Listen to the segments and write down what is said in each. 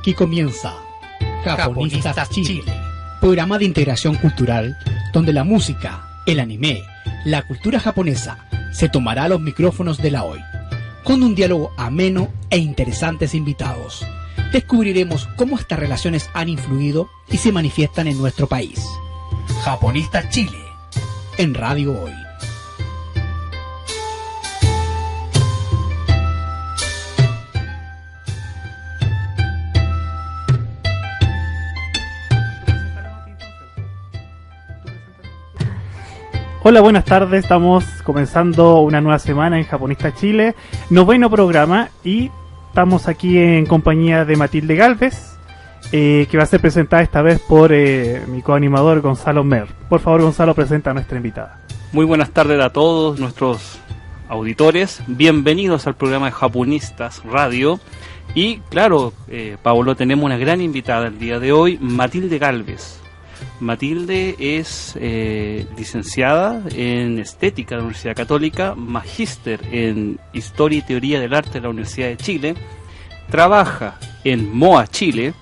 Aquí comienza Japonistas Chile, programa de integración cultural donde la música, el anime, la cultura japonesa se tomará los micrófonos de la hoy. Con un diálogo ameno e interesantes invitados, descubriremos cómo estas relaciones han influido y se manifiestan en nuestro país. Japonistas Chile, en Radio Hoy. Hola, buenas tardes, estamos comenzando una nueva semana en Japonistas Chile, noveno programa, y estamos aquí en compañía de Matilde Galvez, que va a ser presentada esta vez por mi coanimador Gonzalo Mer. Por favor, Gonzalo, presenta a nuestra invitada. Muy buenas tardes a todos nuestros auditores, bienvenidos al programa de Japonistas Radio. Y claro, Pablo, tenemos una gran invitada el día de hoy, Matilde Galvez. Matilde es licenciada en Estética de la Universidad Católica, magíster en Historia y Teoría del Arte de la Universidad de Chile, trabaja en MOA Chile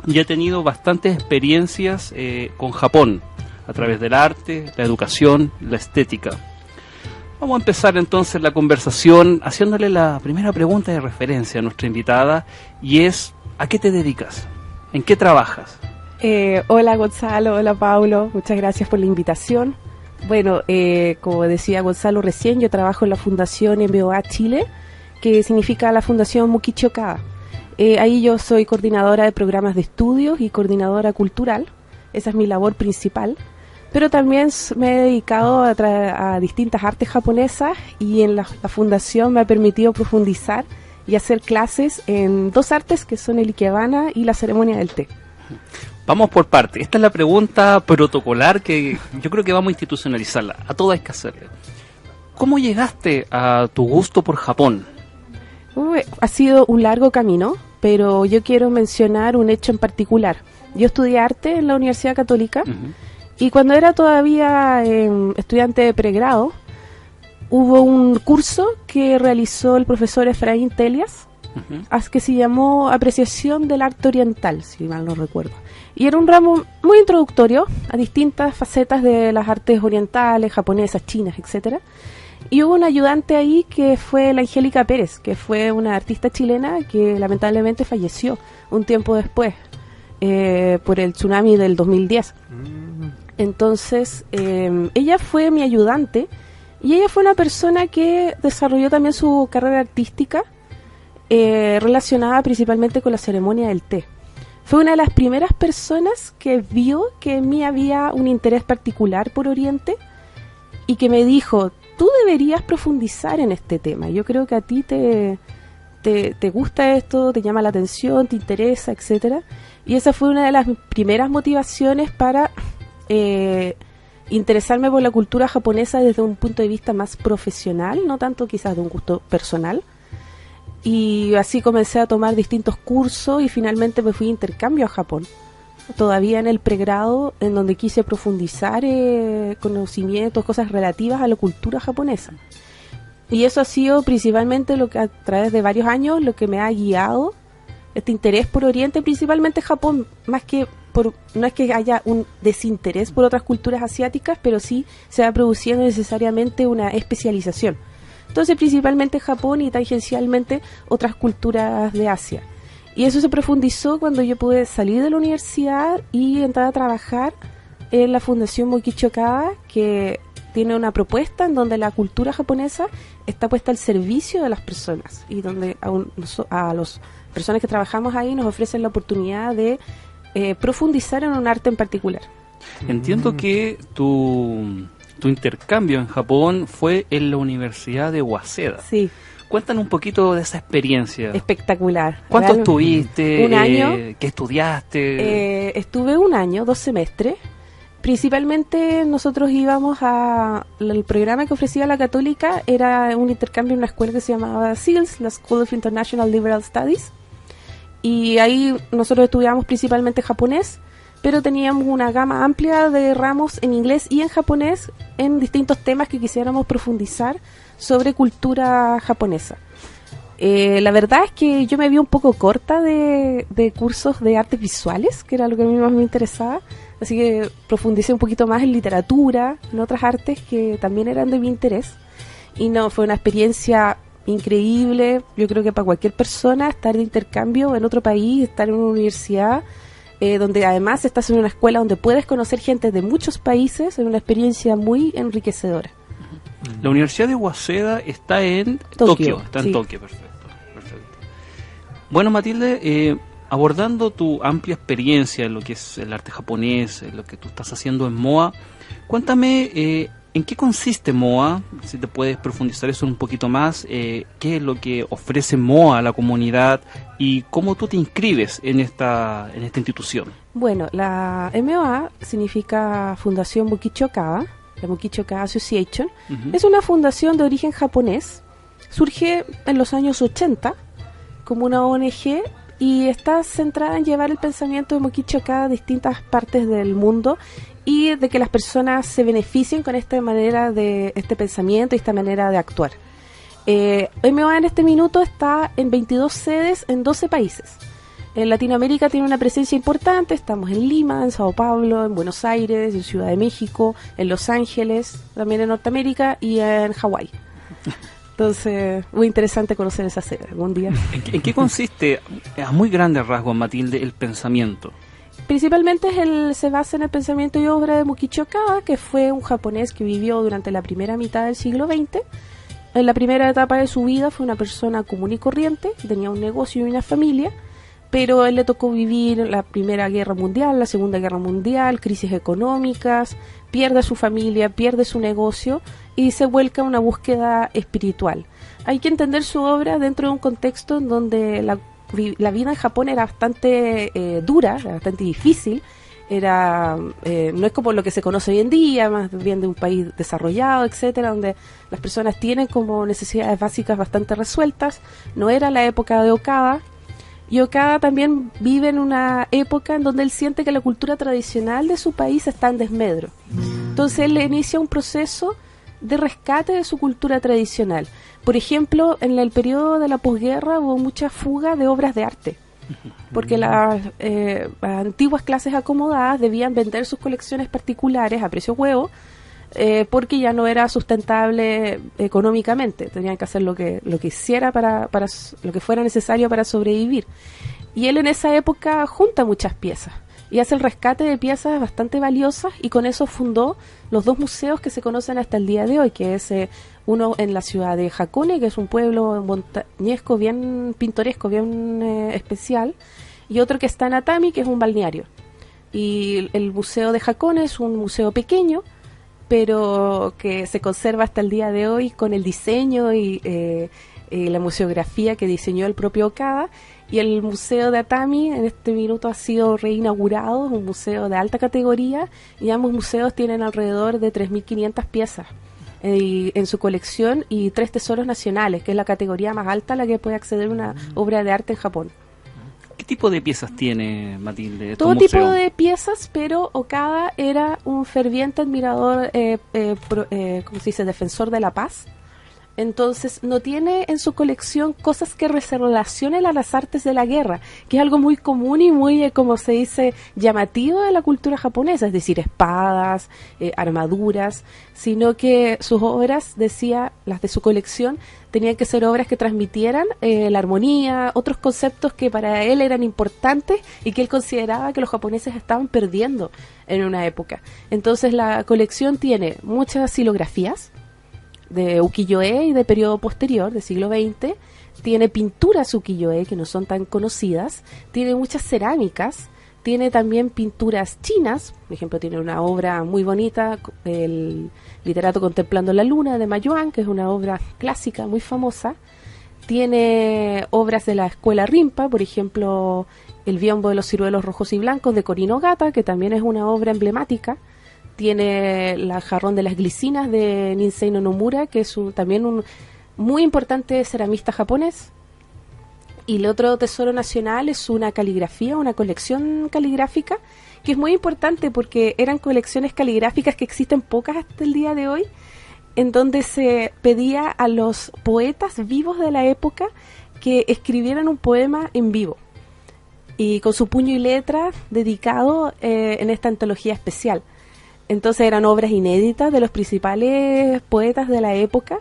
y ha tenido bastantes experiencias con Japón a través del arte, la educación, la estética. Vamos a empezar entonces la conversación haciéndole la primera pregunta de referencia a nuestra invitada, y es: ¿a qué te dedicas? ¿En qué trabajas? Hola Gonzalo, hola Paulo, muchas gracias por la invitación. Bueno, como decía Gonzalo recién, yo trabajo en la Fundación MOA Chile, que significa la Fundación Mukichi Okada. Ahí yo soy coordinadora de programas de estudios y coordinadora cultural, esa es mi labor principal, pero también me he dedicado a distintas artes japonesas, y en la fundación me ha permitido profundizar y hacer clases en dos artes que son el ikebana y la ceremonia del té. Vamos por parte. Esta es la pregunta protocolar que yo creo que vamos a institucionalizarla. A todas hay que hacerle. ¿Cómo llegaste a tu gusto por Japón? Ha sido un largo camino, pero yo quiero mencionar un hecho en particular. Yo estudié arte en la Universidad Católica, y cuando era todavía estudiante de pregrado, hubo un curso que realizó el profesor Efraín Telias, que se llamó Apreciación del Arte Oriental, si mal no recuerdo. Y era un ramo muy introductorio a distintas facetas de las artes orientales, japonesas, chinas, etcétera. Y hubo una ayudante ahí que fue la Angélica Pérez, que fue una artista chilena que lamentablemente falleció un tiempo después por el tsunami del 2010. Entonces, ella fue mi ayudante, y ella fue una persona que desarrolló también su carrera artística relacionada principalmente con la ceremonia del té. Fue una de las primeras personas que vio que en mí había un interés particular por Oriente, y que me dijo: tú deberías profundizar en este tema, yo creo que a ti te gusta esto, te llama la atención, te interesa, etcétera. Y esa fue una de las primeras motivaciones para interesarme por la cultura japonesa desde un punto de vista más profesional, no tanto quizás de un gusto personal. Y así comencé a tomar distintos cursos, y finalmente me fui de intercambio a Japón, todavía en el pregrado, en donde quise profundizar conocimientos, cosas relativas a la cultura japonesa. Y eso ha sido principalmente lo que a través de varios años lo que me ha guiado, este interés por Oriente, principalmente Japón, más que no es que haya un desinterés por otras culturas asiáticas, pero sí se va produciendo necesariamente una especialización. Entonces, principalmente Japón y tangencialmente otras culturas de Asia. Y eso se profundizó cuando yo pude salir de la universidad y entrar a trabajar en la Fundación Mukichi Okada, que tiene una propuesta en donde la cultura japonesa está puesta al servicio de las personas, y donde a las personas que trabajamos ahí nos ofrecen la oportunidad de profundizar en un arte en particular. Entiendo que tu intercambio en Japón fue en la Universidad de Waseda. Sí. Cuéntanos un poquito de esa experiencia. Espectacular. ¿Cuánto estuviste? Un año. ¿Qué estudiaste? Estuve un año, 2 semestres. Principalmente nosotros íbamos el programa que ofrecía la Católica era un intercambio en una escuela que se llamaba SEALS, la School of International Liberal Studies. Y ahí nosotros estudiábamos principalmente japonés, pero teníamos una gama amplia de ramos en inglés y en japonés en distintos temas que quisiéramos profundizar sobre cultura japonesa. La verdad es que yo me vi un poco corta de cursos de artes visuales, que era lo que a mí más me interesaba, así que profundicé un poquito más en literatura, en otras artes que también eran de mi interés, y no, fue una experiencia increíble. Yo creo que para cualquier persona estar de intercambio en otro país, estar en una universidad, donde además estás en una escuela donde puedes conocer gente de muchos países, es una experiencia muy enriquecedora. La Universidad de Waseda está en Tokio. Está en Tokio, perfecto. Bueno, Matilde, abordando tu amplia experiencia en lo que es el arte japonés, en lo que tú estás haciendo en MOA, cuéntame en qué consiste MOA, si te puedes profundizar eso un poquito más, qué es lo que ofrece MOA a la comunidad y cómo tú te inscribes en esta institución. Bueno, la MOA significa Fundación Mokichi Okada, la Mokichi Okada Association. Es una fundación de origen japonés, surge en los años 80 como una ONG y está centrada en llevar el pensamiento de Mokichi Okada a distintas partes del mundo y de que las personas se beneficien con esta manera de este pensamiento y esta manera de actuar. MOA en este minuto está en 22 sedes en 12 países. En Latinoamérica tiene una presencia importante, estamos en Lima, en Sao Paulo, en Buenos Aires, en Ciudad de México, en Los Ángeles, también en Norteamérica y en Hawái. Entonces, muy interesante conocer esa sede algún día. ¿En qué consiste, a muy grandes rasgos, Matilde, el pensamiento? Principalmente se basa en el pensamiento y obra de Mokichi Okada, que fue un japonés que vivió durante la primera mitad del siglo XX. En la primera etapa de su vida fue una persona común y corriente, tenía un negocio y una familia, pero él le tocó vivir la Primera Guerra Mundial, la Segunda Guerra Mundial, crisis económicas, pierde a su familia, pierde su negocio y se vuelca a una búsqueda espiritual. Hay que entender su obra dentro de un contexto en donde la vida en Japón era bastante dura, era bastante difícil, no es como lo que se conoce hoy en día, más bien de un país desarrollado, etcétera, donde las personas tienen como necesidades básicas bastante resueltas. No era la época de Okada. Y Okada también vive en una época en donde él siente que la cultura tradicional de su país está en desmedro. Entonces él inicia un proceso de rescate de su cultura tradicional. Por ejemplo, en el periodo de la posguerra hubo mucha fuga de obras de arte, porque las antiguas clases acomodadas debían vender sus colecciones particulares a precio huevo, porque ya no era sustentable económicamente, tenían que hacer lo que hiciera para lo que fuera necesario para sobrevivir. Y él en esa época junta muchas piezas y hace el rescate de piezas bastante valiosas, y con eso fundó los 2 museos que se conocen hasta el día de hoy, que es uno en la ciudad de Hakone, que es un pueblo montañesco bien pintoresco, bien especial, y otro que está en Atami, que es un balneario. Y el museo de Hakone es un museo pequeño, pero que se conserva hasta el día de hoy con el diseño y la museografía que diseñó el propio Okada. Y el museo de Atami en este minuto ha sido reinaugurado, es un museo de alta categoría, y ambos museos tienen alrededor de 3.500 piezas en su colección y 3 tesoros nacionales, que es la categoría más alta a la que puede acceder una obra de arte en Japón. ¿Qué tipo de piezas tiene, Matilde? Todo tipo de piezas, pero Okada era un ferviente admirador, ¿cómo se dice?, defensor de la paz. Entonces no tiene en su colección cosas que se relacionen a las artes de la guerra, que es algo muy común y muy, como se dice, llamativo de la cultura japonesa, es decir, espadas, armaduras, sino que sus obras, decía, las de su colección, tenían que ser obras que transmitieran la armonía, otros conceptos que para él eran importantes y que él consideraba que los japoneses estaban perdiendo en una época. Entonces la colección tiene muchas xilografías de ukiyo-e y de periodo posterior, del siglo XX, tiene pinturas ukiyo-e que no son tan conocidas, tiene muchas cerámicas, tiene también pinturas chinas, por ejemplo tiene una obra muy bonita, el literato contemplando la luna de Ma Yuan, que es una obra clásica muy famosa, tiene obras de la escuela Rinpa, por ejemplo el biombo de los ciruelos rojos y blancos de Korino Gata, que también es una obra emblemática. Tiene el jarrón de las glicinas de Ninsei no Nomura, que es también un muy importante ceramista japonés. Y el otro tesoro nacional es una caligrafía, una colección caligráfica, que es muy importante porque eran colecciones caligráficas que existen pocas hasta el día de hoy, en donde se pedía a los poetas vivos de la época que escribieran un poema en vivo y con su puño y letra dedicado en esta antología especial. Entonces eran obras inéditas de los principales poetas de la época,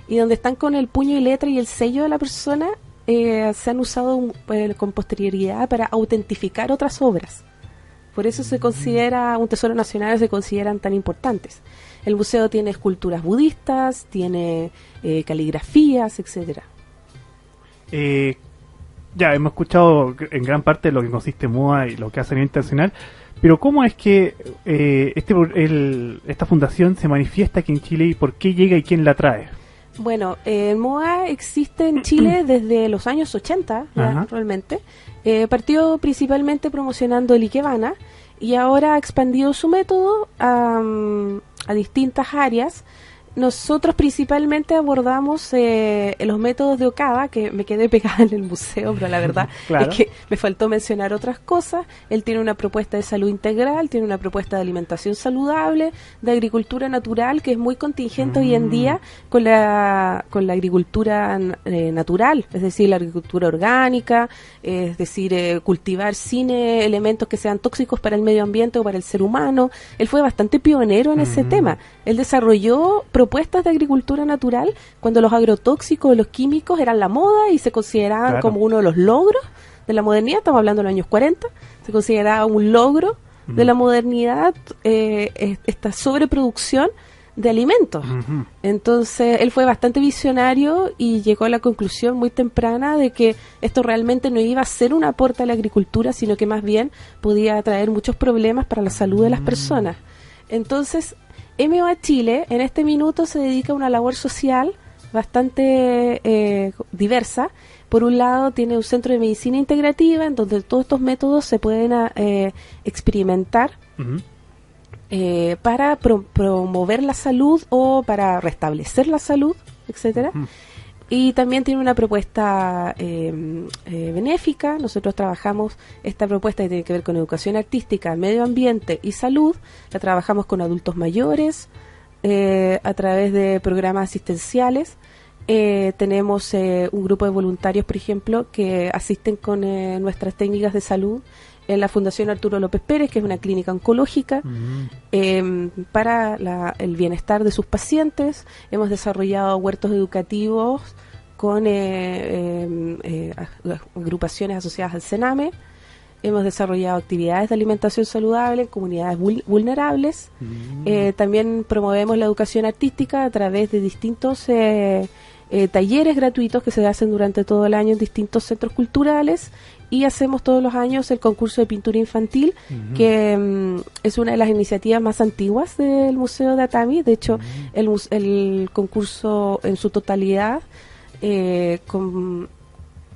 y donde están con el puño y letra y el sello de la persona, se han usado con posterioridad para autentificar otras obras. Por eso se considera un tesoro nacional, se consideran tan importantes. El museo tiene esculturas budistas, tiene caligrafías, etcétera. Ya hemos escuchado en gran parte lo que consiste MOA y lo que hace a nivel internacional, pero ¿cómo es que esta fundación se manifiesta aquí en Chile y por qué llega y quién la trae? Bueno, el MOA existe en Chile desde los años 80, ya, realmente. Partió principalmente promocionando el Ikebana y ahora ha expandido su método a distintas áreas. Nosotros principalmente abordamos los métodos de Okada, que me quedé pegada en el museo, pero la verdad claro. es que me faltó mencionar otras cosas. Él tiene una propuesta de salud integral, tiene una propuesta de alimentación saludable, de agricultura natural, que es muy contingente hoy en día con la agricultura natural, es decir, la agricultura orgánica, es decir, cultivar sin elementos que sean tóxicos para el medio ambiente o para el ser humano. Él fue bastante pionero en ese tema. Él desarrolló propuestas de agricultura natural cuando los agrotóxicos, los químicos eran la moda y se consideraban como uno de los logros de la modernidad. Estamos hablando de los años 40, se consideraba un logro de la modernidad esta sobreproducción de alimentos. Entonces él fue bastante visionario y llegó a la conclusión muy temprana de que esto realmente no iba a ser un aporte a la agricultura, sino que más bien podía traer muchos problemas para la salud de las personas. Entonces MOA Chile en este minuto se dedica a una labor social bastante diversa. Por un lado tiene un centro de medicina integrativa en donde todos estos métodos se pueden experimentar para promover la salud o para restablecer la salud, etcétera. Y también tiene una propuesta benéfica. Nosotros trabajamos esta propuesta que tiene que ver con educación artística, medio ambiente y salud. La trabajamos con adultos mayores a través de programas asistenciales. Tenemos un grupo de voluntarios, por ejemplo, que asisten con nuestras técnicas de salud en la Fundación Arturo López Pérez, que es una clínica oncológica, para el bienestar de sus pacientes. Hemos desarrollado huertos educativos con agrupaciones asociadas al CENAME. Hemos desarrollado actividades de alimentación saludable en comunidades vulnerables. También promovemos la educación artística a través de distintos talleres gratuitos que se hacen durante todo el año en distintos centros culturales, y hacemos todos los años el concurso de pintura infantil, que es una de las iniciativas más antiguas del Museo de Atami. De hecho, el concurso en su totalidad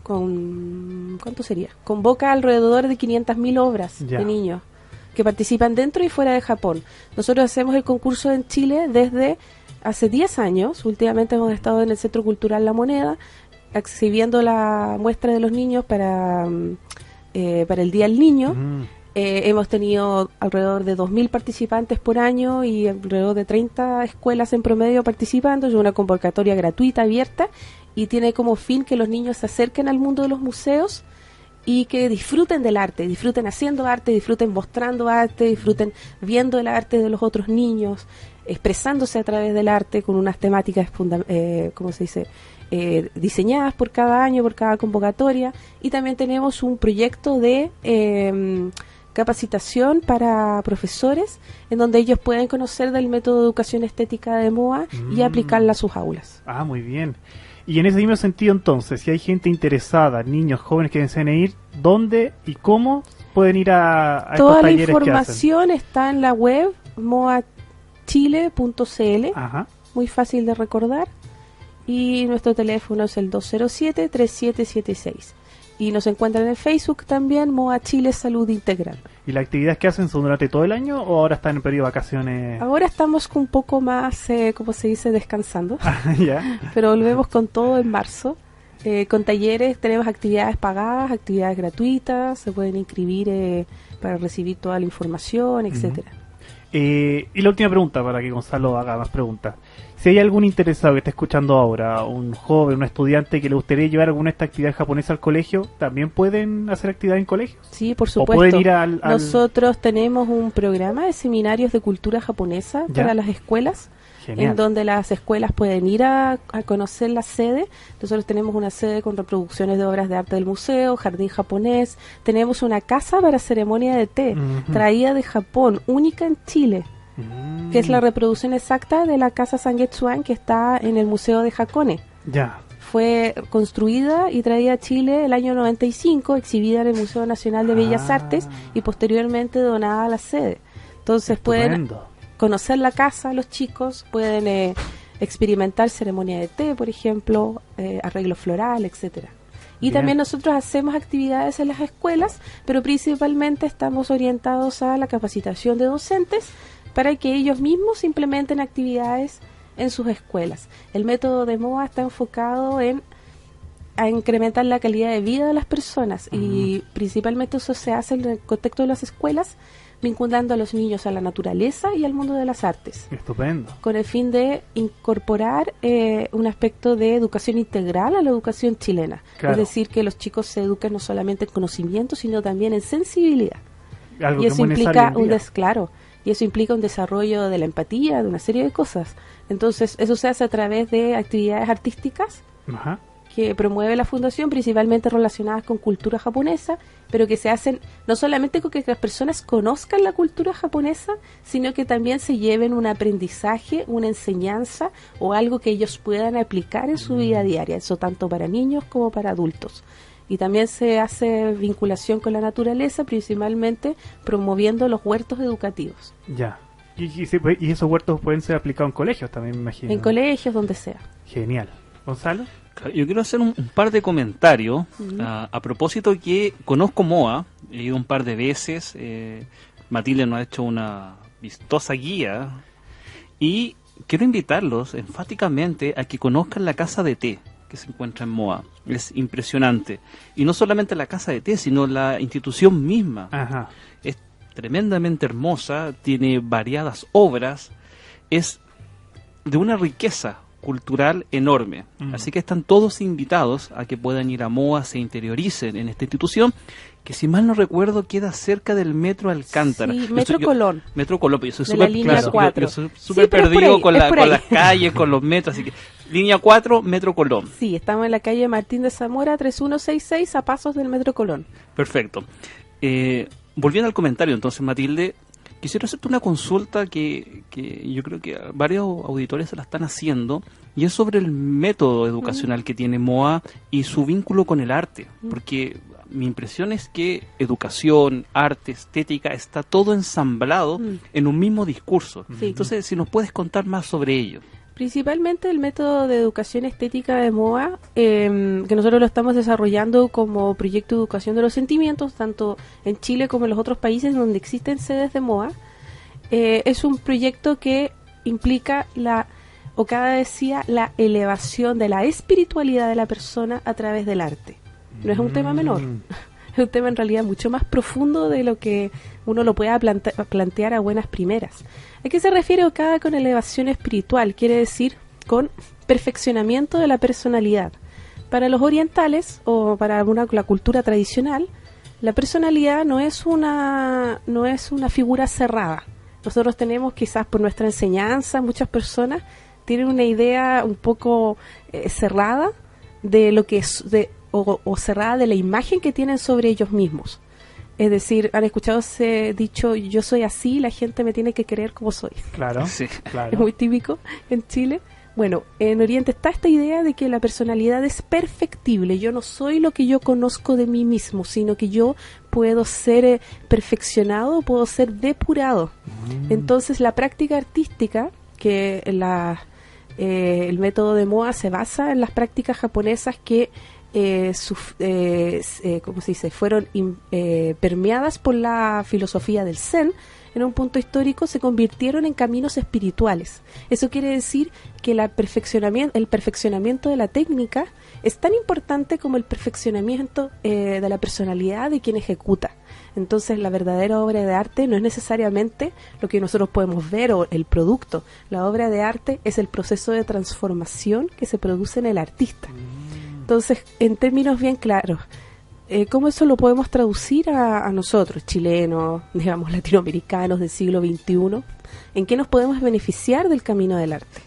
¿cuánto sería? Convoca alrededor de 500.000 obras de niños que participan dentro y fuera de Japón. Nosotros hacemos el concurso en Chile desde hace 10 años. Últimamente hemos estado en el Centro Cultural La Moneda exhibiendo la muestra de los niños para el Día del Niño. Hemos tenido alrededor de 2.000 participantes por año y alrededor de 30 escuelas en promedio participando. Es una convocatoria gratuita, abierta, y tiene como fin que los niños se acerquen al mundo de los museos y que disfruten del arte, disfruten haciendo arte, disfruten mostrando arte, disfruten viendo el arte de los otros niños, expresándose a través del arte con unas temáticas, ¿cómo se dice?, diseñadas por cada año, por cada convocatoria. Y también tenemos un proyecto de capacitación para profesores en donde ellos pueden conocer del método de educación estética de MOA y aplicarla a sus aulas. Ah, muy bien. Y en ese mismo sentido, entonces, si hay gente interesada, niños, jóvenes que deseen ir, ¿dónde y cómo pueden ir a estos talleres que hacen? Toda la información está en la web moachile.cl, muy fácil de recordar, y nuestro teléfono es el 207-3776. Y nos encuentran en Facebook también, MOA Chile Salud Integral. ¿Y las actividades que hacen son durante todo el año o ahora están en periodo de vacaciones? Ahora estamos un poco más, ¿cómo se dice?, descansando. ¿Ya? Pero volvemos con todo en marzo. Con talleres tenemos actividades pagadas, actividades gratuitas, se pueden inscribir para recibir toda la información, etcétera. Y la última pregunta, para que Gonzalo haga más preguntas. Si hay algún interesado que esté escuchando ahora, un joven, un estudiante que le gustaría llevar alguna esta actividad japonesa al colegio, ¿también pueden hacer actividad en colegios? Sí, por ¿O supuesto. pueden ir al... Nosotros tenemos un programa de seminarios de cultura japonesa para las escuelas. Genial. En donde las escuelas pueden ir a conocer la sede. Nosotros tenemos una sede con reproducciones de obras de arte del museo, jardín japonés. Tenemos una casa para ceremonia de té, traída de Japón, única en Chile, que es la reproducción exacta de la casa Sangetsuan que está en el Museo de Hakone. Ya. Fue construida y traída a Chile el año 95, exhibida en el Museo Nacional de Bellas Artes y posteriormente donada a la sede. Entonces pueden conocer la casa, los chicos pueden experimentar ceremonia de té, por ejemplo, arreglo floral, etcétera. Y también nosotros hacemos actividades en las escuelas, pero principalmente estamos orientados a la capacitación de docentes para que ellos mismos implementen actividades en sus escuelas. El método de MOA está enfocado a incrementar la calidad de vida de las personas y principalmente eso se hace en el contexto de las escuelas, vinculando a los niños a la naturaleza y al mundo de las artes. Estupendo. Con el fin de incorporar un aspecto de educación integral a la educación chilena. Claro. Es decir, que los chicos se eduquen no solamente en conocimiento, sino también en sensibilidad. Algo y eso que implica y eso implica un desarrollo de la empatía, de una serie de cosas. Entonces, eso se hace a través de actividades artísticas que promueve la fundación, principalmente relacionadas con cultura japonesa, pero que se hacen no solamente con que las personas conozcan la cultura japonesa, sino que también se lleven un aprendizaje, una enseñanza o algo que ellos puedan aplicar en su vida diaria, eso tanto para niños como para adultos. Y también se hace vinculación con la naturaleza, principalmente promoviendo los huertos educativos. Ya. Y esos huertos pueden ser aplicados en colegios también, me imagino. En colegios, donde sea. Genial. ¿Gonzalo? Yo quiero hacer un par de comentarios a propósito que conozco MOA, he ido un par de veces, Matilde nos ha hecho una vistosa guía y quiero invitarlos enfáticamente a que conozcan la casa de té que se encuentra en MOA. Es impresionante. Y no solamente la casa de té, sino la institución misma. Es tremendamente hermosa, tiene variadas obras, es de una riqueza cultural enorme. Así que están todos invitados a que puedan ir a MOA, se interioricen en esta institución, que si mal no recuerdo queda cerca del Metro Alcántara. Sí, Metro Colón. Metro Colón, yo soy de la línea 4. Yo soy súper perdido con las calles, con los metros, así que línea 4, Metro Colón. Sí, estamos en la calle Martín de Zamora, 3166, a pasos del Metro Colón. Perfecto. Volviendo al comentario, entonces, Matilde, quisiera hacerte una consulta que yo creo que varios auditores se la están haciendo, y es sobre el método educacional que tiene MOA y su vínculo con el arte, porque mi impresión es que educación, arte, estética, está todo ensamblado en un mismo discurso. Sí. Entonces, si nos puedes contar más sobre ello. Principalmente el método de educación estética de MOA, que nosotros lo estamos desarrollando como proyecto de educación de los sentimientos, tanto en Chile como en los otros países donde existen sedes de MOA. Es un proyecto que implica la elevación de la espiritualidad de la persona a través del arte. No es un tema menor, es un tema en realidad mucho más profundo de lo que uno lo pueda plantear a buenas primeras. ¿A qué se refiere Okada con elevación espiritual? Quiere decir con perfeccionamiento de la personalidad. Para los orientales o para la cultura tradicional, la personalidad no es una figura cerrada. Nosotros tenemos, quizás por nuestra enseñanza, muchas personas tienen una idea un poco cerrada de lo que es o cerrada de la imagen que tienen sobre ellos mismos. Es decir, han escuchado ese dicho, yo soy así, la gente me tiene que querer como soy. Claro, sí, claro. Es muy típico en Chile. Bueno, en Oriente está esta idea de que la personalidad es perfectible. Yo no soy lo que yo conozco de mí mismo, sino que yo puedo ser perfeccionado, puedo ser depurado. Entonces, la práctica artística, que el método de MOA se basa en las prácticas japonesas que ¿cómo se dice? Fueron permeadas por la filosofía del Zen. En un punto histórico se convirtieron en caminos espirituales. Eso quiere decir que el perfeccionamiento de la técnica es tan importante como el perfeccionamiento de la personalidad de quien ejecuta. Entonces la verdadera obra de arte no es necesariamente lo que nosotros podemos ver o el producto. La obra de arte es el proceso de transformación que se produce en el artista. Entonces, en términos bien claros, ¿cómo eso lo podemos traducir a nosotros, chilenos, digamos, latinoamericanos del siglo XXI? ¿En qué nos podemos beneficiar del camino del arte?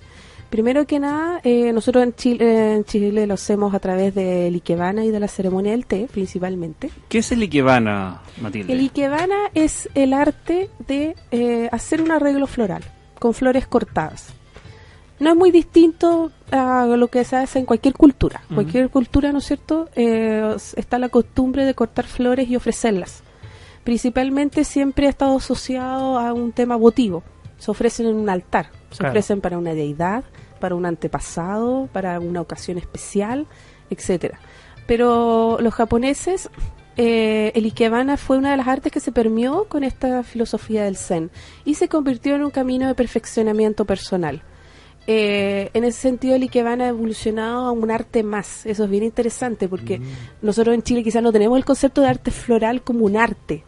Primero que nada, nosotros en Chile lo hacemos a través del Ikebana y de la ceremonia del té, principalmente. ¿Qué es el Ikebana, Matilde? El Ikebana es el arte de hacer un arreglo floral con flores cortadas. No es muy distinto a lo que se hace en cualquier cultura. Cualquier cultura, ¿no es cierto?, está la costumbre de cortar flores y ofrecerlas. Principalmente siempre ha estado asociado a un tema votivo. Se ofrecen en un altar, se ofrecen para una deidad, para un antepasado, para una ocasión especial, etcétera. Pero los japoneses, el Ikebana fue una de las artes que se permeó con esta filosofía del Zen y se convirtió en un camino de perfeccionamiento personal. En ese sentido, el Ikebana ha evolucionado a un arte más. Eso es bien interesante porque nosotros en Chile quizás no tenemos el concepto de arte floral como un arte.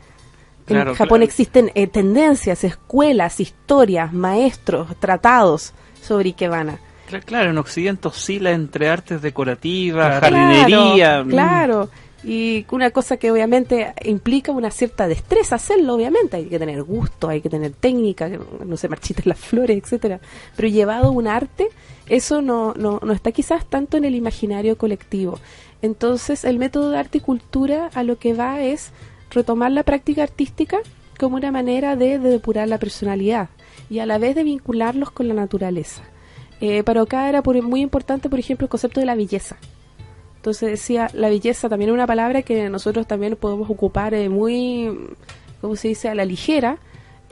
En Japón existen tendencias, escuelas, historias, maestros, tratados sobre Ikebana. Claro, en Occidente oscila entre artes decorativas, jardinería. Claro. Y una cosa que obviamente implica una cierta destreza hacerlo, obviamente. Hay que tener gusto, hay que tener técnica, que no se marchiten las flores, etcétera. Pero llevado a un arte, eso no está quizás tanto en el imaginario colectivo. Entonces, el método de arte y cultura a lo que va es retomar la práctica artística como una manera de depurar la personalidad y a la vez de vincularlos con la naturaleza. Para Okada era muy importante, por ejemplo, el concepto de la belleza. Entonces decía, la belleza también es una palabra que nosotros también podemos ocupar muy, ¿cómo se dice?, a la ligera.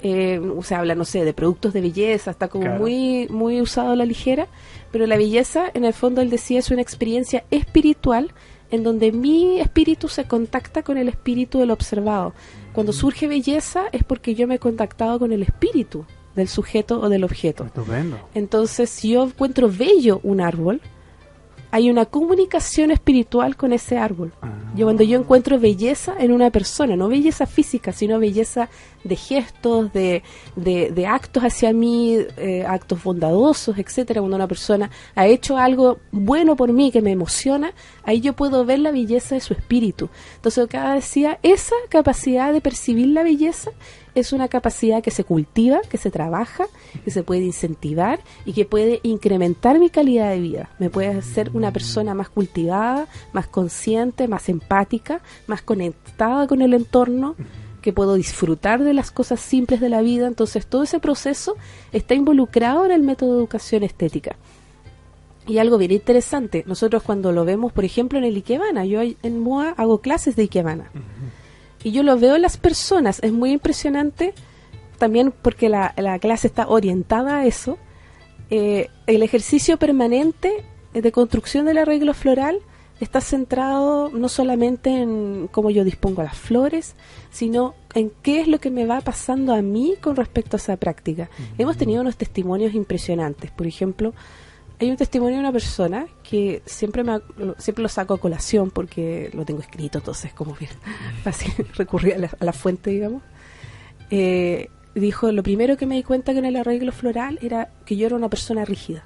Se habla, no sé, de productos de belleza, está como muy usado a la ligera, pero la belleza, en el fondo, él decía, es una experiencia espiritual en donde mi espíritu se contacta con el espíritu del observado. Cuando surge belleza es porque yo me he contactado con el espíritu del sujeto o del objeto. Estupendo. Entonces, si yo encuentro bello un árbol, hay una comunicación espiritual con ese árbol. Cuando yo encuentro belleza en una persona, no belleza física, sino belleza de gestos, de actos hacia mí, actos bondadosos, etcétera. Cuando una persona ha hecho algo bueno por mí que me emociona, ahí yo puedo ver la belleza de su espíritu. Entonces, cada decía, esa capacidad de percibir la belleza es una capacidad que se cultiva, que se trabaja, que se puede incentivar y que puede incrementar mi calidad de vida. Me puede hacer una persona más cultivada, más consciente, más empática, más conectada con el entorno, que puedo disfrutar de las cosas simples de la vida. Entonces, todo ese proceso está involucrado en el método de educación estética. Y algo bien interesante, nosotros cuando lo vemos, por ejemplo, en el Ikebana, yo en MOA hago clases de Ikebana. Y yo lo veo en las personas, es muy impresionante, también porque la clase está orientada a eso. El ejercicio permanente de construcción del arreglo floral está centrado no solamente en cómo yo dispongo las flores, sino en qué es lo que me va pasando a mí con respecto a esa práctica. Hemos tenido unos testimonios impresionantes. Por ejemplo, hay un testimonio de una persona que siempre lo saco a colación porque lo tengo escrito, entonces como bien fácil recurrir a la fuente, digamos. Dijo, lo primero que me di cuenta con el arreglo floral era que yo era una persona rígida.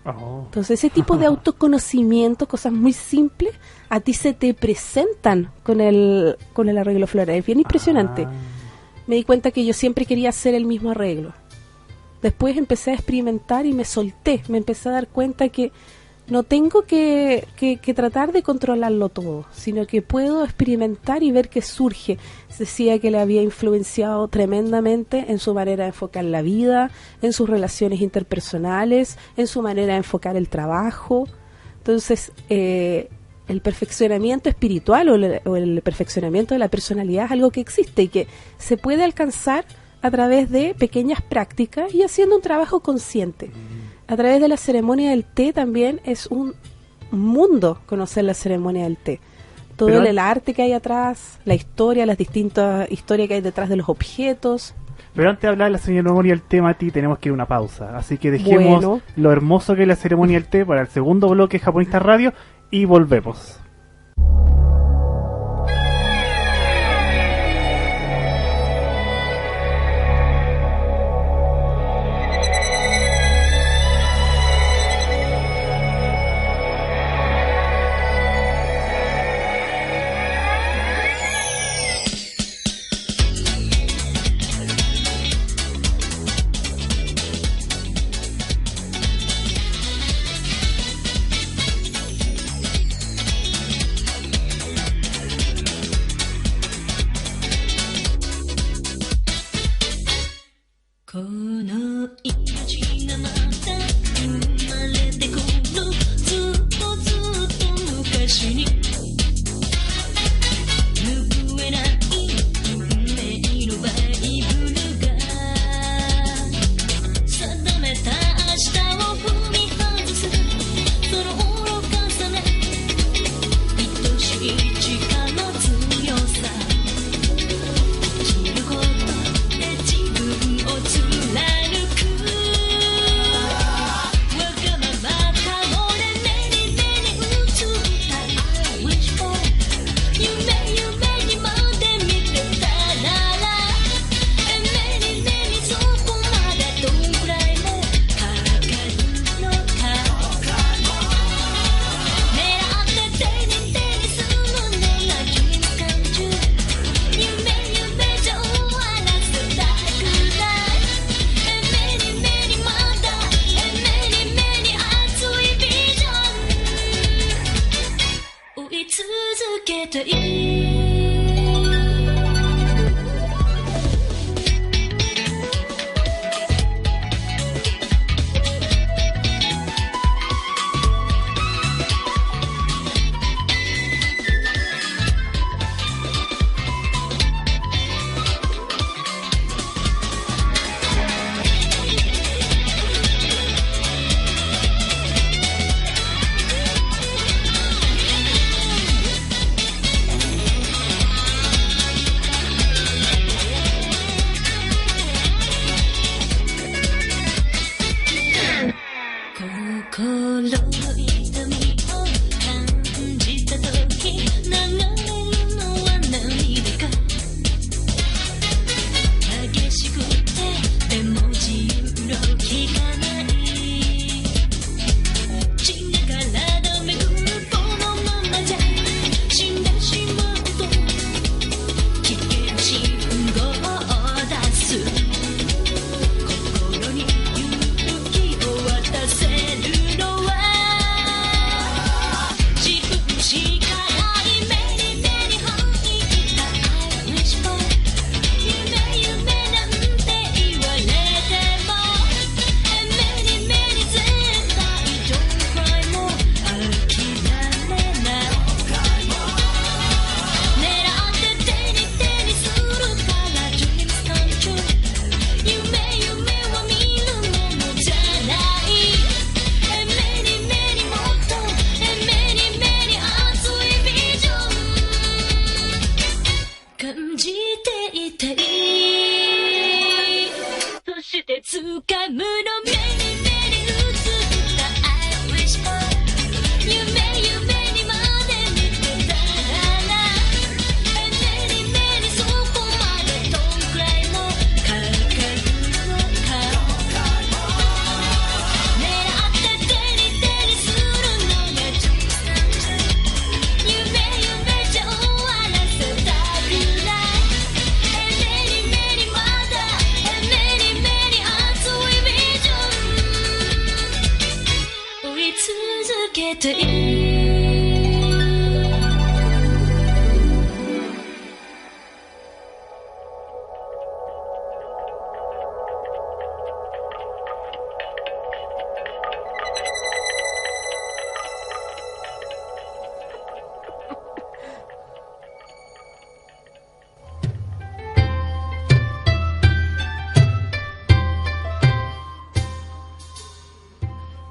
Entonces ese tipo de autoconocimiento, cosas muy simples, a ti se te presentan con el arreglo floral. Es bien impresionante. Me di cuenta que yo siempre quería hacer el mismo arreglo. Después empecé a experimentar y me solté. Me empecé a dar cuenta que no tengo que tratar de controlarlo todo, sino que puedo experimentar y ver qué surge. Decía que le había influenciado tremendamente en su manera de enfocar la vida, en sus relaciones interpersonales, en su manera de enfocar el trabajo. Entonces, el perfeccionamiento espiritual o el perfeccionamiento de la personalidad es algo que existe y que se puede alcanzar a través de pequeñas prácticas y haciendo un trabajo consciente. A través de la ceremonia del té también es un mundo conocer la ceremonia del té. Todo el arte que hay atrás, la historia, las distintas historias que hay detrás de los objetos. Pero antes de hablar de la ceremonia del té, Mati, tenemos que ir a una pausa. Así que dejemos lo hermoso que es la ceremonia del té para el segundo bloque de Japonista Radio y volvemos.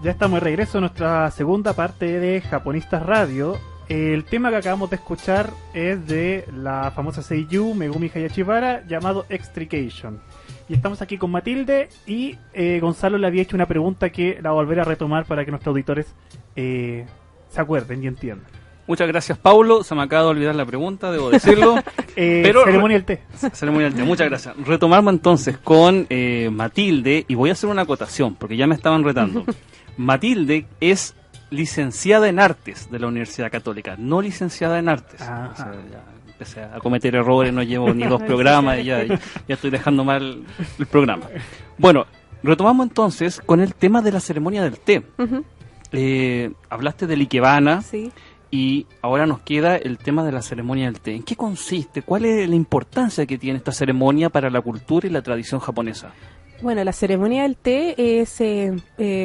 Ya estamos de regreso a nuestra segunda parte de Japonistas Radio. El tema que acabamos de escuchar es de la famosa seiyuu Megumi Hayashibara, llamado Extrication. Y estamos aquí con Matilde y Gonzalo le había hecho una pregunta que la volveré a retomar para que nuestros auditores se acuerden y entiendan. Muchas gracias, Paulo. Se me acaba de olvidar la pregunta, debo decirlo. Pero ceremonial té. Ceremonial té, muchas gracias. Retomamos entonces con Matilde, y voy a hacer una acotación, porque ya me estaban retando. Matilde es licenciada en Artes de la Universidad Católica, no licenciada en Artes. O sea, ya empecé a cometer errores, no llevo ni 2 programas y ya estoy dejando mal el programa. Bueno, retomamos entonces con el tema de la ceremonia del té. Hablaste del ikebana. Sí. Y ahora nos queda el tema de la ceremonia del té. ¿En qué consiste? ¿Cuál es la importancia que tiene esta ceremonia para la cultura y la tradición japonesa? Bueno, la ceremonia del té es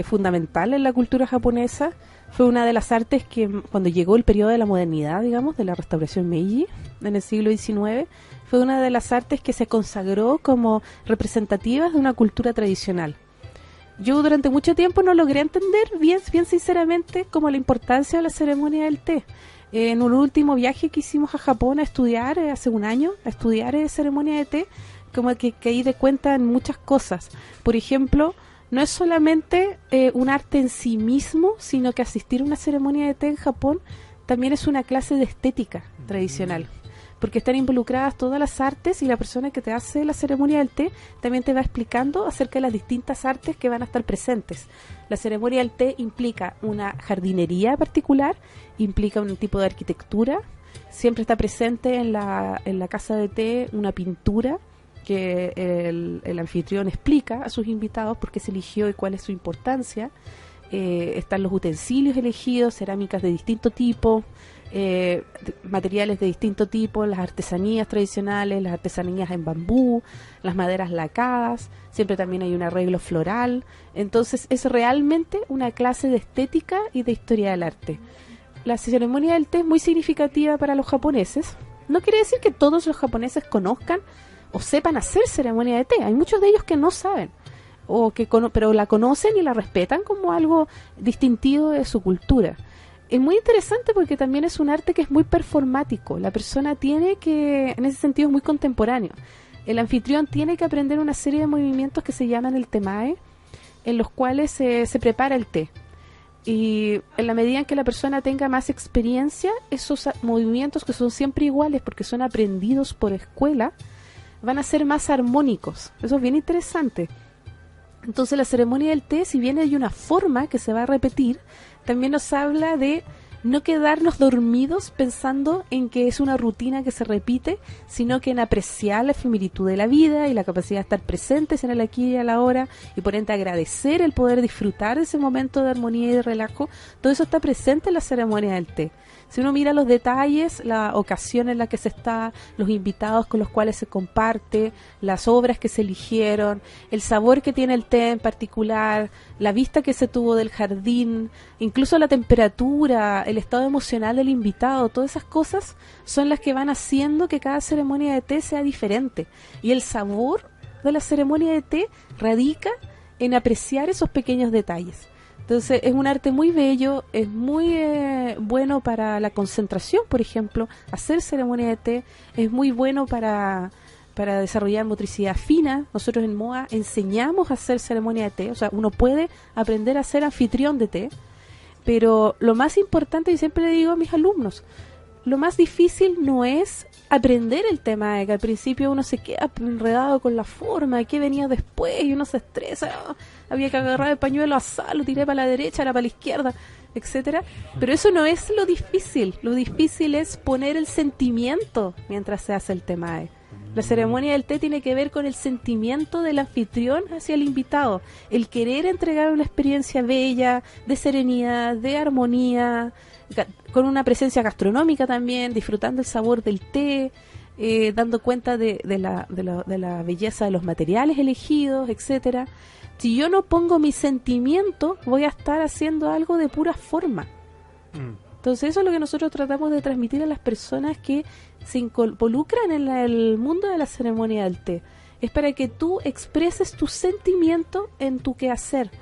fundamental en la cultura japonesa, Fue una de las artes que cuando llegó el periodo de la modernidad, digamos, de la restauración Meiji en el siglo XIX, fue una de las artes que se consagró como representativas de una cultura tradicional. Yo durante mucho tiempo no logré entender bien sinceramente como la importancia de la ceremonia del té. En un último viaje que hicimos a Japón a estudiar, hace un año, a estudiar ceremonia de té, como que caí de cuenta en muchas cosas. Por ejemplo, no es solamente un arte en sí mismo, sino que asistir a una ceremonia de té en Japón también es una clase de estética tradicional, porque están involucradas todas las artes y la persona que te hace la ceremonia del té también te va explicando acerca de las distintas artes que van a estar presentes. La ceremonia del té implica una jardinería particular, implica un tipo de arquitectura, siempre está presente en la casa de té una pintura que el anfitrión explica a sus invitados por qué se eligió y cuál es su importancia. Están los utensilios elegidos, cerámicas de distinto tipo, materiales de distinto tipo, las artesanías tradicionales, las artesanías en bambú, las maderas lacadas, siempre también hay un arreglo floral. Entonces es realmente una clase de estética y de historia del arte. La ceremonia del té es muy significativa para los japoneses. No quiere decir que todos los japoneses conozcan o sepan hacer ceremonia de té. Hay muchos de ellos que no saben, pero la conocen y la respetan como algo distintivo de su cultura. Es muy interesante porque también es un arte que es muy performático. La persona tiene que, en ese sentido es muy contemporáneo. El anfitrión tiene que aprender una serie de movimientos que se llaman el temae, en los cuales se prepara el té. Y en la medida en que la persona tenga más experiencia, esos movimientos que son siempre iguales porque son aprendidos por escuela, van a ser más armónicos. Eso es bien interesante. Entonces la ceremonia del té, si bien hay una forma que se va a repetir, también nos habla de no quedarnos dormidos pensando en que es una rutina que se repite, sino que en apreciar la efemeritud de la vida y la capacidad de estar presentes en el aquí y a la hora, y por ende agradecer el poder disfrutar de ese momento de armonía y de relajo. Todo eso está presente en la ceremonia del té. Si uno mira los detalles, la ocasión en la que se está, los invitados con los cuales se comparte, las obras que se eligieron, el sabor que tiene el té en particular, la vista que se tuvo del jardín, incluso la temperatura, el estado emocional del invitado, todas esas cosas son las que van haciendo que cada ceremonia de té sea diferente. Y el sabor de la ceremonia de té radica en apreciar esos pequeños detalles. Entonces es un arte muy bello, es muy bueno para la concentración, por ejemplo. Hacer ceremonia de té es muy bueno para desarrollar motricidad fina. Nosotros en MOA enseñamos a hacer ceremonia de té, o sea, uno puede aprender a ser anfitrión de té, pero lo más importante, y siempre le digo a mis alumnos, lo más difícil no es aprender el tema, de que al principio uno se queda enredado con la forma, qué venía después, y uno se estresa, había que agarrar el pañuelo así, lo tiré para la derecha, ahora para la izquierda, etcétera. Pero eso no es lo difícil es poner el sentimiento mientras se hace el temae. La ceremonia del té tiene que ver con el sentimiento del anfitrión hacia el invitado, el querer entregar una experiencia bella, de serenidad, de armonía, con una presencia gastronómica también, disfrutando el sabor del té, dando cuenta de la belleza de los materiales elegidos, etcétera. Si yo no pongo mi sentimiento, voy a estar haciendo algo de pura forma. Entonces eso es lo que nosotros tratamos de transmitir a las personas que se involucran en el mundo de la ceremonia del té. Es para que tú expreses tu sentimiento en tu quehacer.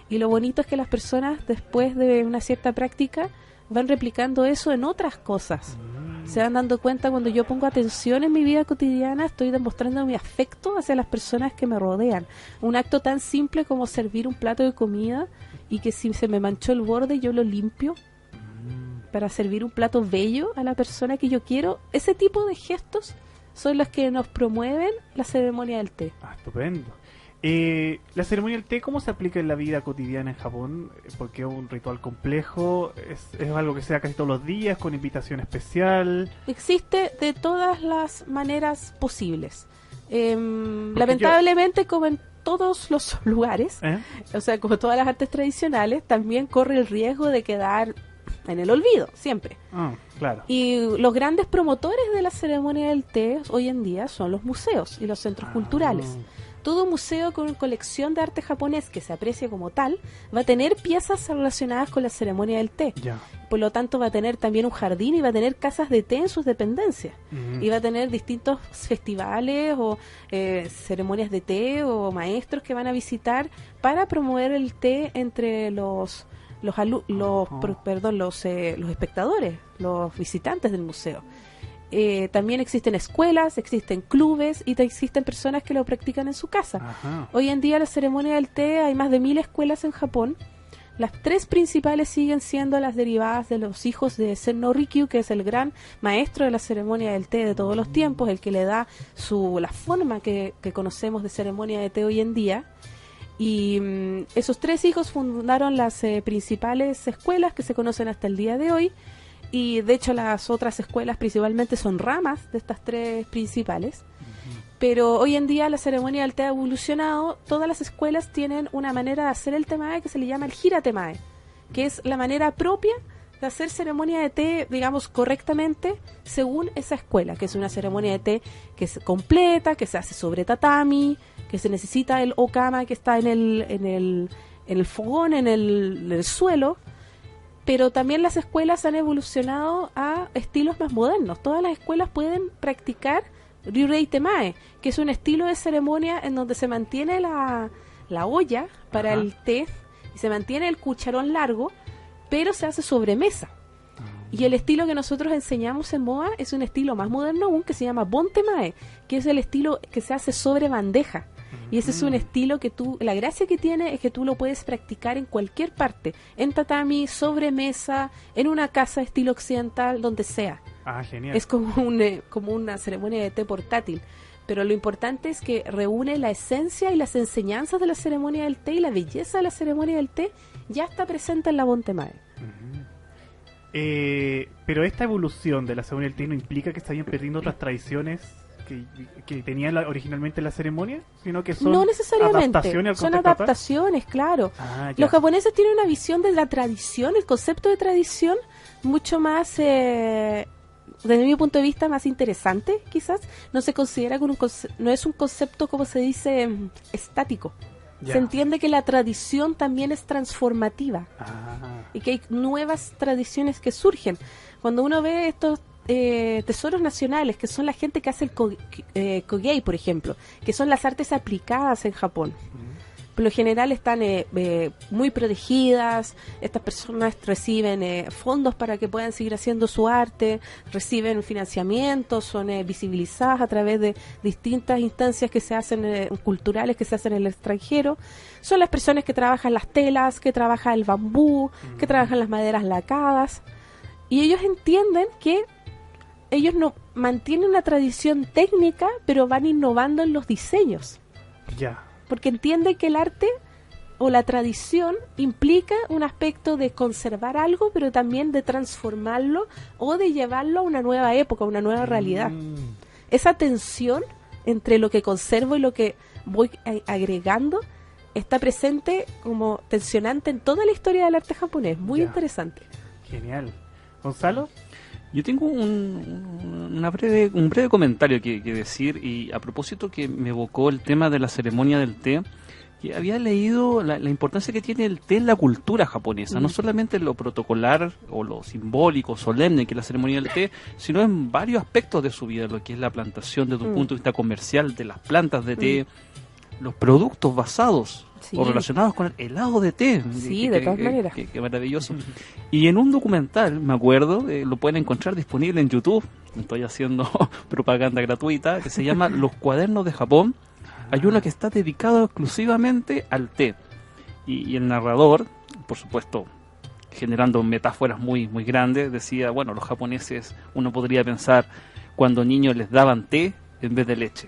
Y lo bonito es que las personas, después de una cierta práctica, van replicando eso en otras cosas. Se van dando cuenta, cuando yo pongo atención en mi vida cotidiana, estoy demostrando mi afecto hacia las personas que me rodean. Un acto tan simple como servir un plato de comida y que si se me manchó el borde yo lo limpio para servir un plato bello a la persona que yo quiero. Ese tipo de gestos son los que nos promueven la ceremonia del té. Estupendo. La ceremonia del té, ¿cómo se aplica en la vida cotidiana en Japón? Porque es un ritual complejo, es algo que se da casi todos los días, con invitación especial. Existe de todas las maneras posibles. Lamentablemente, como en todos los lugares, o sea, como todas las artes tradicionales, también corre el riesgo de quedar en el olvido, siempre. Claro. Y los grandes promotores de la ceremonia del té hoy en día son los museos y los centros culturales. todo museo con colección de arte japonés que se aprecie como tal va a tener piezas relacionadas con la ceremonia del té. Ya. Por lo tanto va a tener también un jardín y va a tener casas de té en sus dependencias. Y va a tener distintos festivales o ceremonias de té o maestros que van a visitar para promover el té entre los espectadores, los visitantes del museo. También existen escuelas, existen clubes y existen personas que lo practican en su casa. Ajá. Hoy en día la ceremonia del té, hay más de 1000 escuelas en Japón. Las 3 principales siguen siendo las derivadas de los hijos de Senno Rikyu, que es el gran maestro de la ceremonia del té de todos los tiempos, el que le da la forma que conocemos de ceremonia de té hoy en día. Y esos 3 hijos fundaron las principales escuelas que se conocen hasta el día de hoy. Y de hecho las otras escuelas principalmente son ramas de estas 3 principales. Pero hoy en día la ceremonia del té ha evolucionado. Todas las escuelas tienen una manera de hacer el temae que se le llama el hira temae, que es la manera propia de hacer ceremonia de té, digamos, correctamente según esa escuela, que es una ceremonia de té que es completa, que se hace sobre tatami, que se necesita el okama que está en el fogón, en el suelo. Pero también las escuelas han evolucionado a estilos más modernos. Todas las escuelas pueden practicar Ryurei Temae, que es un estilo de ceremonia en donde se mantiene la olla para el té y se mantiene el cucharón largo, pero se hace sobre mesa. Y el estilo que nosotros enseñamos en MOA es un estilo más moderno aún, que se llama Bon Temae, que es el estilo que se hace sobre bandeja. Y ese es un estilo que la gracia que tiene es que tú lo puedes practicar en cualquier parte, en tatami, sobre mesa, en una casa estilo occidental, donde sea. Ah, genial. Es como una ceremonia de té portátil. Pero lo importante es que reúne la esencia y las enseñanzas de la ceremonia del té, y la belleza de la ceremonia del té ya está presente en la Bon Temae. Pero esta evolución de la ceremonia del té no implica que se vayan perdiendo otras tradiciones que tenían originalmente la ceremonia, sino que son no necesariamente, adaptaciones al son contexto actual. adaptaciones, claro. Ah, Los japoneses tienen una visión de la tradición, el concepto de tradición, mucho más, desde mi punto de vista, más interesante, quizás. No se considera no es un concepto, como se dice, estático. Ya. Se entiende que la tradición también es transformativa y que hay nuevas tradiciones que surgen. Cuando uno ve estos tesoros nacionales, que son la gente que hace el kogei, por ejemplo, que son las artes aplicadas en Japón. Por lo general están muy protegidas. Estas personas reciben fondos para que puedan seguir haciendo su arte, reciben financiamiento, son visibilizadas a través de distintas instancias que se hacen culturales, que se hacen en el extranjero. Son las personas que trabajan las telas, que trabajan el bambú, que trabajan las maderas lacadas, y ellos entienden que ellos no mantienen una tradición técnica, pero van innovando en los diseños. Ya. Porque entiende que el arte o la tradición implica un aspecto de conservar algo, pero también de transformarlo o de llevarlo a una nueva época, a una nueva realidad. Esa tensión entre lo que conservo y lo que voy agregando está presente como tensionante en toda la historia del arte japonés. Muy interesante. Genial. ¿Gonzalo? Yo tengo un breve comentario que decir, y a propósito que me evocó el tema de la ceremonia del té, que había leído la importancia que tiene el té en la cultura japonesa, no solamente en lo protocolar o lo simbólico, solemne que es la ceremonia del té, sino en varios aspectos de su vida, lo que es la plantación desde un punto de vista comercial de las plantas de té, los productos basados o relacionados con el helado de té. Sí, de todas maneras. Qué maravilloso. Y en un documental, me acuerdo, lo pueden encontrar disponible en YouTube, estoy haciendo propaganda gratuita, que se llama Los Cuadernos de Japón. Hay uno que está dedicado exclusivamente al té. Y el narrador, por supuesto, generando metáforas muy, muy grandes, decía, bueno, los japoneses, uno podría pensar, cuando niños les daban té en vez de leche,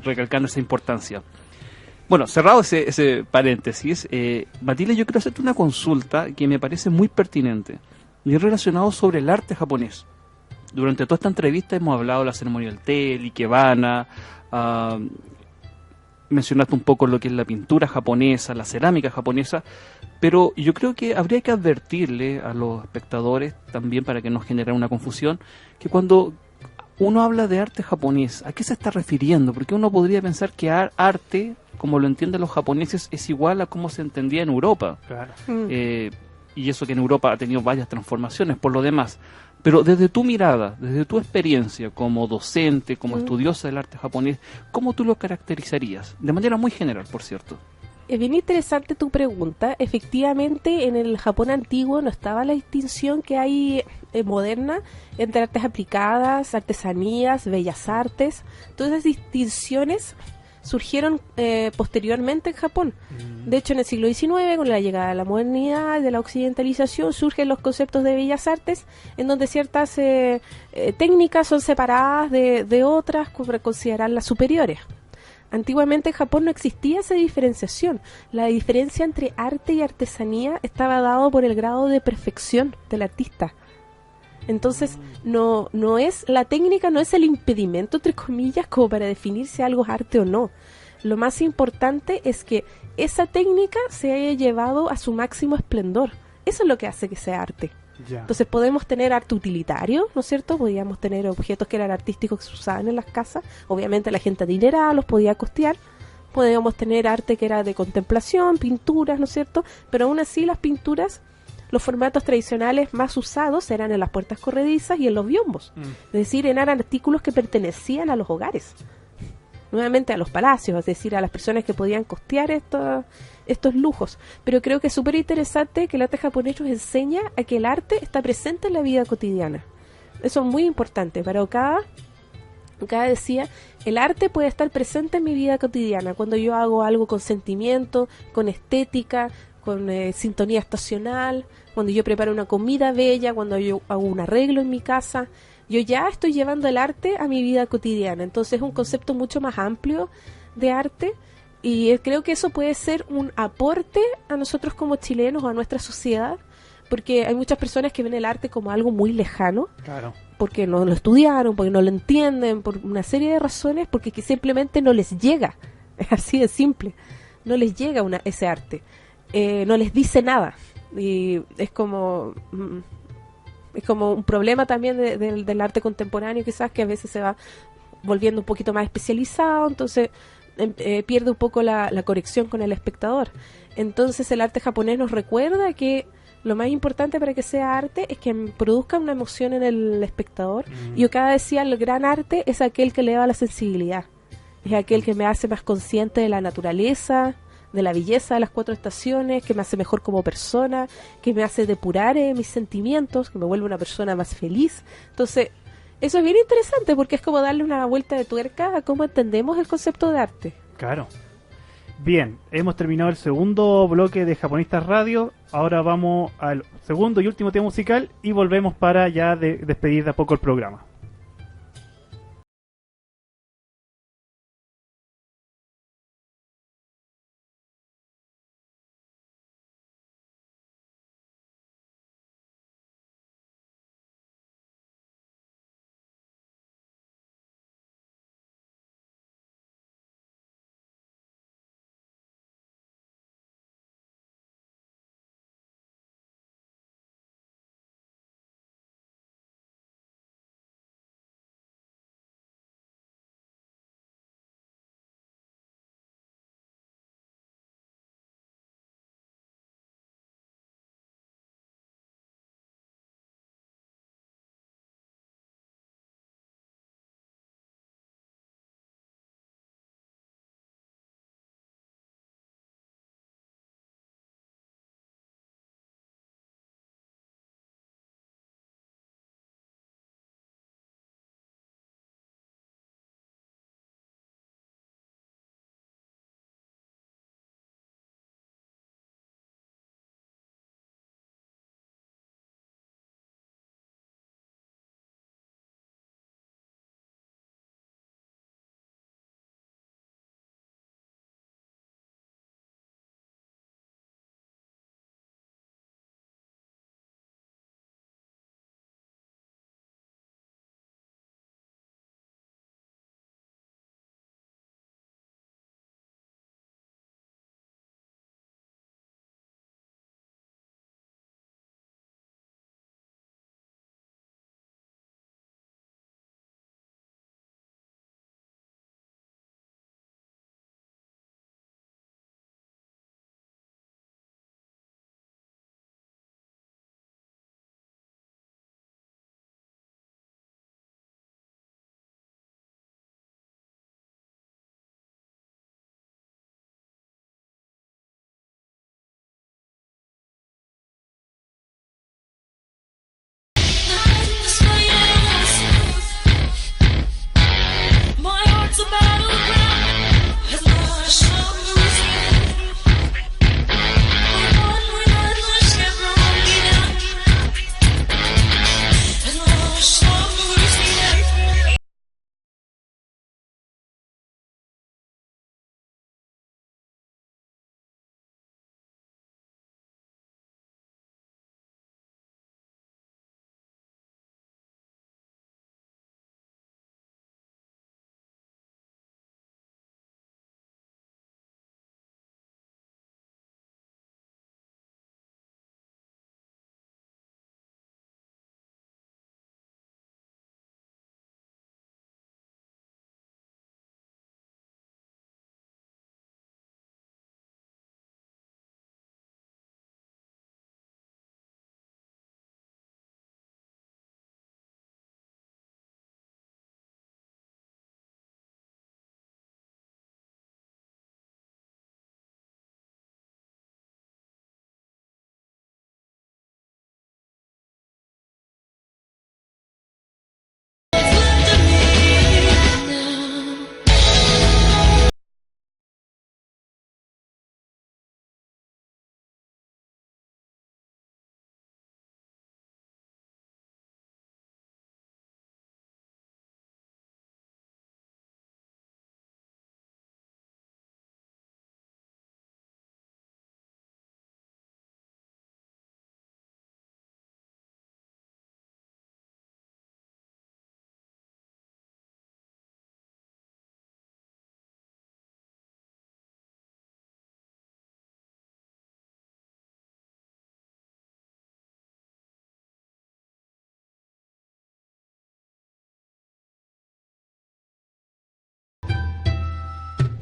recalcando esa importancia. Bueno, cerrado ese paréntesis, Matilde, yo quiero hacerte una consulta que me parece muy pertinente y es relacionado sobre el arte japonés. Durante toda esta entrevista hemos hablado de la ceremonia del té, el ikebana, mencionaste un poco lo que es la pintura japonesa, la cerámica japonesa, pero yo creo que habría que advertirle a los espectadores, también para que no genere una confusión, que cuando uno habla de arte japonés, ¿a qué se está refiriendo? Porque uno podría pensar que arte, como lo entienden los japoneses, es igual a cómo se entendía en Europa. Claro. Y eso que en Europa ha tenido varias transformaciones por lo demás. Pero desde tu mirada, desde tu experiencia como docente, como estudiosa del arte japonés, ¿cómo tú lo caracterizarías? De manera muy general, por cierto. Es bien interesante tu pregunta. Efectivamente, en el Japón antiguo no estaba la distinción que hay moderna entre artes aplicadas, artesanías, bellas artes. Todas esas distinciones surgieron posteriormente en Japón. De hecho, en el siglo XIX, con la llegada de la modernidad, de la occidentalización, surgen los conceptos de bellas artes, en donde ciertas técnicas son separadas de otras para considerarlas superiores. Antiguamente en Japón no existía esa diferenciación. La diferencia entre arte y artesanía estaba dado por el grado de perfección del artista. Entonces, no es la técnica, no es el impedimento, entre comillas, como para definir si algo es arte o no. Lo más importante es que esa técnica se haya llevado a su máximo esplendor. Eso es lo que hace que sea arte. Ya. Entonces podemos tener arte utilitario, ¿no es cierto? Podíamos tener objetos que eran artísticos que se usaban en las casas. Obviamente la gente adinerada los podía costear. Podíamos tener arte que era de contemplación, pinturas, ¿no es cierto? Pero aún así las pinturas, los formatos tradicionales más usados eran en las puertas corredizas y en los biombos. Es decir, eran artículos que pertenecían a los hogares. Nuevamente a los palacios, es decir, a las personas que podían costear estos lujos. Pero creo que es súper interesante que el arte japonés nos enseña a que el arte está presente en la vida cotidiana. Eso es muy importante. Para Okada decía, el arte puede estar presente en mi vida cotidiana, cuando yo hago algo con sentimiento, con estética, con sintonía estacional, cuando yo preparo una comida bella, cuando yo hago un arreglo en mi casa. Yo ya estoy llevando el arte a mi vida cotidiana. Entonces es un concepto mucho más amplio de arte y creo que eso puede ser un aporte a nosotros como chilenos o a nuestra sociedad, porque hay muchas personas que ven el arte como algo muy lejano, Claro. porque no lo estudiaron, porque no lo entienden, por una serie de razones, porque que simplemente no les llega. Es así de simple. No les llega ese arte. No les dice nada. Y es como un problema también del arte contemporáneo, quizás, que a veces se va volviendo un poquito más especializado, entonces pierde un poco la conexión con el espectador. Entonces el arte japonés nos recuerda que lo más importante para que sea arte es que produzca una emoción en el espectador. Y Okada decía, el gran arte es aquel que eleva la sensibilidad, es aquel que me hace más consciente de la naturaleza, de la belleza de las 4 estaciones, que me hace mejor como persona, que me hace depurar mis sentimientos, que me vuelve una persona más feliz. Entonces, eso es bien interesante porque es como darle una vuelta de tuerca a cómo entendemos el concepto de arte. Claro. Bien, hemos terminado el segundo bloque de Japonistas Radio. Ahora vamos al segundo y último tema musical y volvemos para ya despedir de a poco el programa.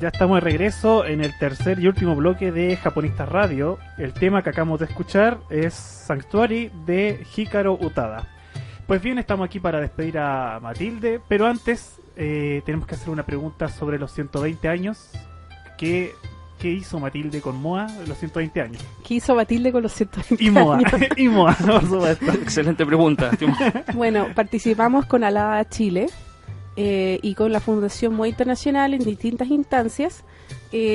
Ya estamos de regreso en el tercer y último bloque de Japonistas Radio. El tema que acabamos de escuchar es Sanctuary de Hikaru Utada. Pues bien, estamos aquí para despedir a Matilde, pero antes tenemos que hacer una pregunta sobre los 120 años. ¿Qué hizo Matilde con MOA los 120 años? ¿Qué hizo Matilde con los 120 Y MOA, años? y MOA, por supuesto. Excelente pregunta. Bueno, participamos con Alada Chile y con la Fundación MOA Internacional en distintas instancias.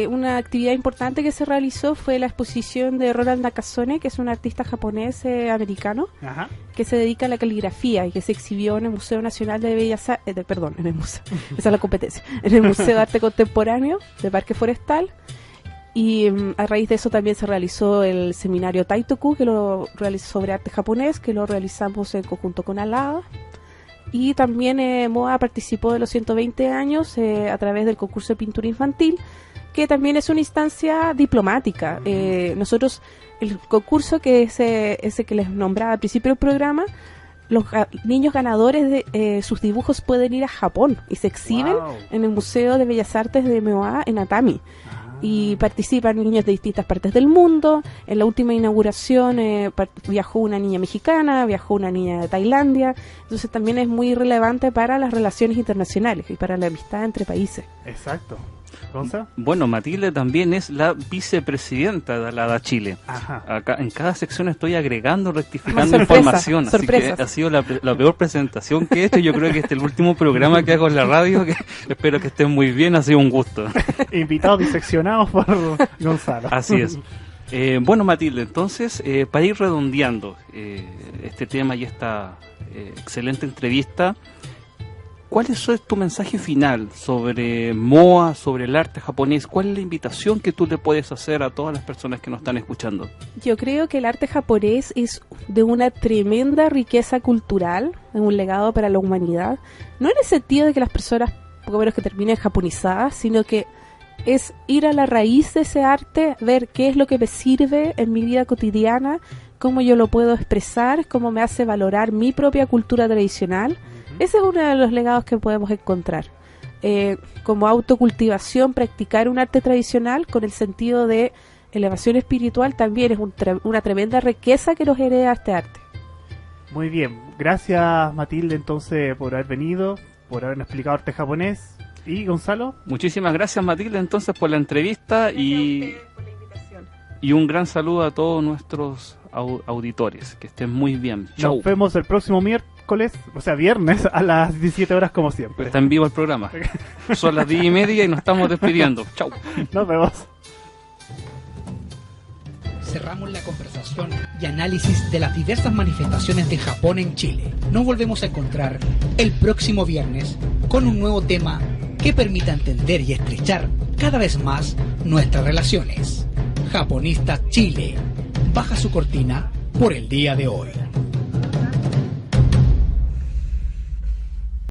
Una actividad importante que se realizó fue la exposición de Ronald Nakasone, que es un artista japonés americano. Ajá. Que se dedica a la caligrafía y que se exhibió en el Museo Nacional de Bellas Artes, en el museo, esa es la competencia, en el Museo de Arte Contemporáneo de Parque Forestal. Y a raíz de eso también se realizó el seminario Taitoku, que lo realizó sobre arte japonés, que lo realizamos en conjunto con Alada. Y también MOA participó de los 120 años a través del concurso de pintura infantil, que también es una instancia diplomática. Nosotros, el concurso que es ese que les nombraba al principio del programa, los niños ganadores de sus dibujos pueden ir a Japón y se exhiben en el Museo de Bellas Artes de MOA en Atami. Y participan niños de distintas partes del mundo. En la última inauguración viajó una niña mexicana, viajó una niña de Tailandia. Entonces también es muy relevante para las relaciones internacionales y para la amistad entre países. Exacto. ¿Gonza? Bueno, Matilde también es la vicepresidenta de Alada Chile. Ajá. Acá en cada sección estoy agregando, rectificando Sorpresa, información, así sorpresas. que ha sido la peor presentación que he hecho. Yo creo que este es el último programa que hago en la radio, que espero que estén muy bien, ha sido un gusto. Invitados diseccionados por Gonzalo. Así es. Bueno, Matilde, entonces, para ir redondeando este tema y esta excelente entrevista, ¿cuál es tu mensaje final sobre MOA, sobre el arte japonés? ¿Cuál es la invitación que tú le puedes hacer a todas las personas que nos están escuchando? Yo creo que el arte japonés es de una tremenda riqueza cultural, es un legado para la humanidad. No en el sentido de que las personas, poco menos que terminen japonizadas, sino que es ir a la raíz de ese arte, ver qué es lo que me sirve en mi vida cotidiana, cómo yo lo puedo expresar, cómo me hace valorar mi propia cultura tradicional. Ese es uno de los legados que podemos encontrar. Como autocultivación, practicar un arte tradicional con el sentido de elevación espiritual también es una tremenda riqueza que nos hereda este arte. Muy bien. Gracias, Matilde, entonces, por haber venido, por habernos explicado arte japonés. ¿Y Gonzalo? Muchísimas gracias, Matilde, entonces, por la entrevista y un gran saludo a todos nuestros auditores. Que estén muy bien. Chau. Nos vemos el próximo miércoles, o sea, viernes, a las 17 horas como siempre. Está en vivo el programa. Son las 10:30 y nos estamos despidiendo. Chau. Nos vemos. Cerramos la conversación y análisis de las diversas manifestaciones de Japón en Chile. Nos volvemos a encontrar el próximo viernes con un nuevo tema que permita entender y estrechar cada vez más nuestras relaciones. Japonistas Chile baja su cortina por el día de hoy.